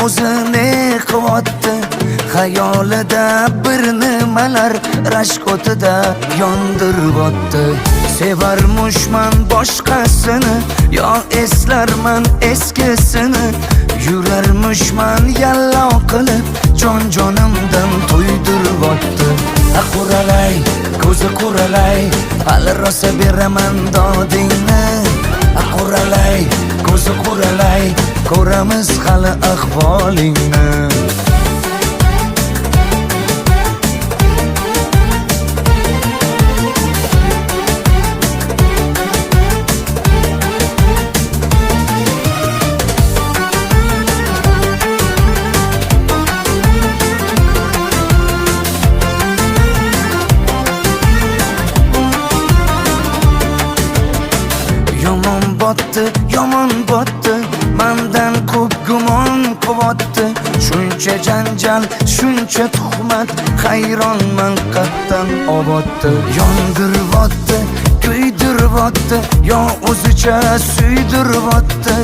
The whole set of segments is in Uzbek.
o'zini qilyapti. Xayolida bir nimalar rashk o'tida yondiryapti. Sevarmushman boshqasini, yo eslarman eskisini. Yurarmushman yallo qilib, jon-jonimdan to'ydiryapti. Quralay, ko'zi quralay, hali rosa beraman dodingni. Quralay, ko'zi quralay, ko'ramiz hali ahvolingni. Yomon botdi, mendan ko'p gumon qilyapti. Shuncha janjal, shuncha tuhmat, hayronman qatdan oboddi. Yondiryapti, kuydiryapti, yo o'zicha suydiryapti.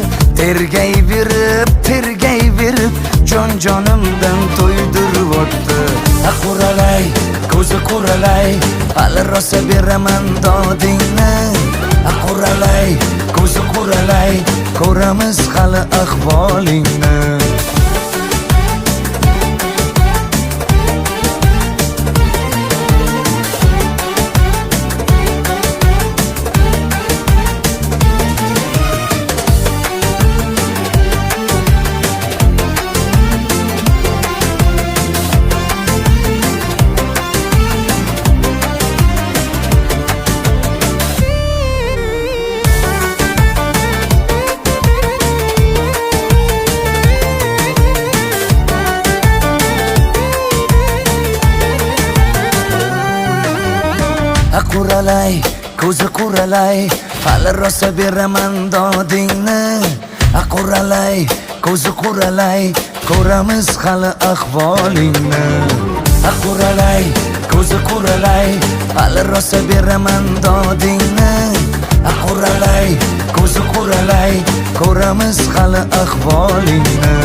Tergayverib, jon-jonimdan to'ydiryapti. Quralay, ko'zi quralay, hali rosa beraman dodingni. Quralay, ko'zi quralay, ko'ramiz hali ahvolingni. Quralay, ko'zi quralay, hali rosa beraman dodingni. Quralay, ko'zi quralay, ko'ramiz hali ahvolingni. Quralay, ko'zi quralay, hali rosa beraman dodingni. Quralay, ko'zi quralay, ko'ramiz hali ahvolingni.